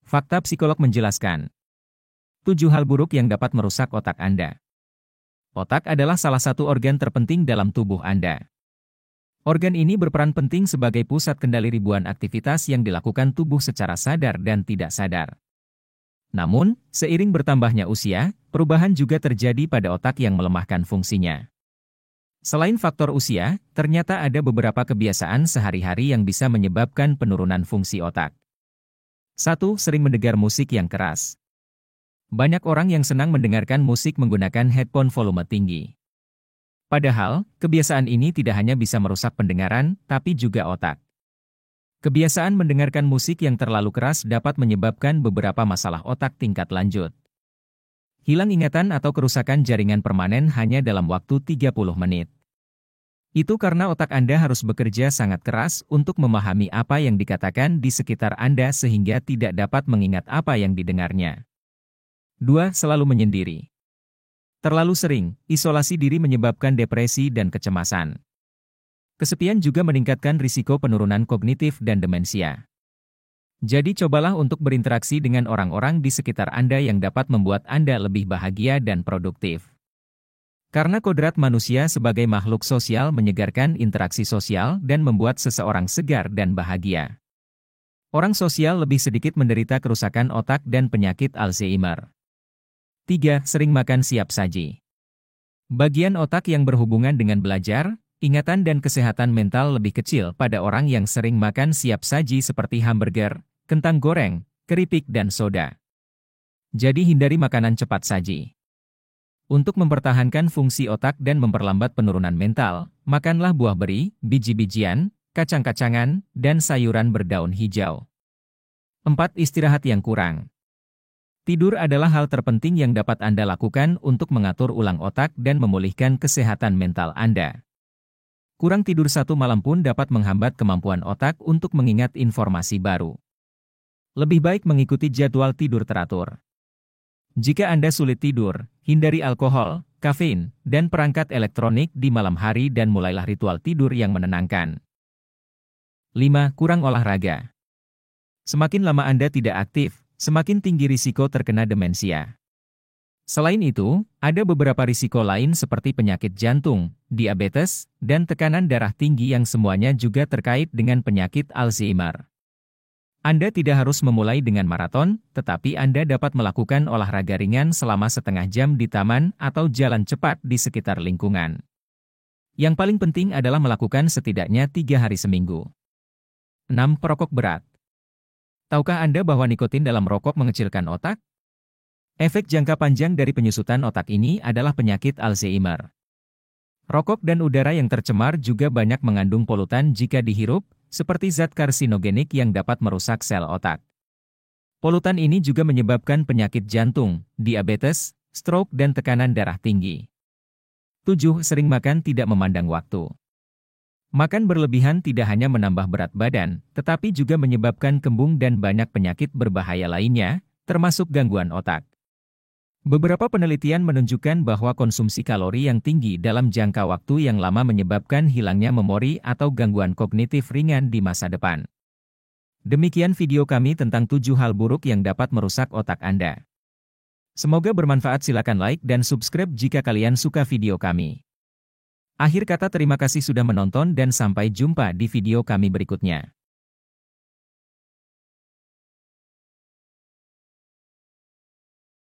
Fakta psikolog menjelaskan. 7 hal buruk yang dapat merusak otak Anda. Otak adalah salah satu organ terpenting dalam tubuh Anda. Organ ini berperan penting sebagai pusat kendali ribuan aktivitas yang dilakukan tubuh secara sadar dan tidak sadar. Namun, seiring bertambahnya usia, perubahan juga terjadi pada otak yang melemahkan fungsinya. Selain faktor usia, ternyata ada beberapa kebiasaan sehari-hari yang bisa menyebabkan penurunan fungsi otak. 1. Sering mendengar musik yang keras. Banyak orang yang senang mendengarkan musik menggunakan headphone volume tinggi. Padahal, kebiasaan ini tidak hanya bisa merusak pendengaran, tapi juga otak. Kebiasaan mendengarkan musik yang terlalu keras dapat menyebabkan beberapa masalah otak tingkat lanjut. Hilang ingatan atau kerusakan jaringan permanen hanya dalam waktu 30 menit. Itu karena otak Anda harus bekerja sangat keras untuk memahami apa yang dikatakan di sekitar Anda sehingga tidak dapat mengingat apa yang didengarnya. 2. Selalu menyendiri. Terlalu sering, isolasi diri menyebabkan depresi dan kecemasan. Kesepian juga meningkatkan risiko penurunan kognitif dan demensia. Jadi cobalah untuk berinteraksi dengan orang-orang di sekitar Anda yang dapat membuat Anda lebih bahagia dan produktif. Karena kodrat manusia sebagai makhluk sosial menyegarkan interaksi sosial dan membuat seseorang segar dan bahagia. Orang sosial lebih sedikit menderita kerusakan otak dan penyakit Alzheimer. 3. Sering makan siap saji. Bagian otak yang berhubungan dengan belajar, ingatan dan kesehatan mental lebih kecil pada orang yang sering makan siap saji seperti hamburger, kentang goreng, keripik dan soda. Jadi hindari makanan cepat saji. Untuk mempertahankan fungsi otak dan memperlambat penurunan mental, makanlah buah beri, biji-bijian, kacang-kacangan, dan sayuran berdaun hijau. 4. Istirahat yang kurang. Tidur adalah hal terpenting yang dapat Anda lakukan untuk mengatur ulang otak dan memulihkan kesehatan mental Anda. Kurang tidur 1 malam pun dapat menghambat kemampuan otak untuk mengingat informasi baru. Lebih baik mengikuti jadwal tidur teratur. Jika Anda sulit tidur, hindari alkohol, kafein, dan perangkat elektronik di malam hari dan mulailah ritual tidur yang menenangkan. 5. Kurang olahraga. Semakin lama Anda tidak aktif, semakin tinggi risiko terkena demensia. Selain itu, ada beberapa risiko lain seperti penyakit jantung, diabetes, dan tekanan darah tinggi yang semuanya juga terkait dengan penyakit Alzheimer. Anda tidak harus memulai dengan maraton, tetapi Anda dapat melakukan olahraga ringan selama setengah jam di taman atau jalan cepat di sekitar lingkungan. Yang paling penting adalah melakukan setidaknya 3 hari seminggu. 6. Perokok berat. Tahukah Anda bahwa nikotin dalam rokok mengecilkan otak? Efek jangka panjang dari penyusutan otak ini adalah penyakit Alzheimer. Rokok dan udara yang tercemar juga banyak mengandung polutan jika dihirup, seperti zat karsinogenik yang dapat merusak sel otak. Polutan ini juga menyebabkan penyakit jantung, diabetes, stroke dan tekanan darah tinggi. 7. Sering makan tidak memandang waktu. Makan berlebihan tidak hanya menambah berat badan, tetapi juga menyebabkan kembung dan banyak penyakit berbahaya lainnya, termasuk gangguan otak. Beberapa penelitian menunjukkan bahwa konsumsi kalori yang tinggi dalam jangka waktu yang lama menyebabkan hilangnya memori atau gangguan kognitif ringan di masa depan. Demikian video kami tentang 7 hal buruk yang dapat merusak otak Anda. Semoga bermanfaat. Silakan like dan subscribe jika kalian suka video kami. Akhir kata terima kasih sudah menonton dan sampai jumpa di video kami berikutnya.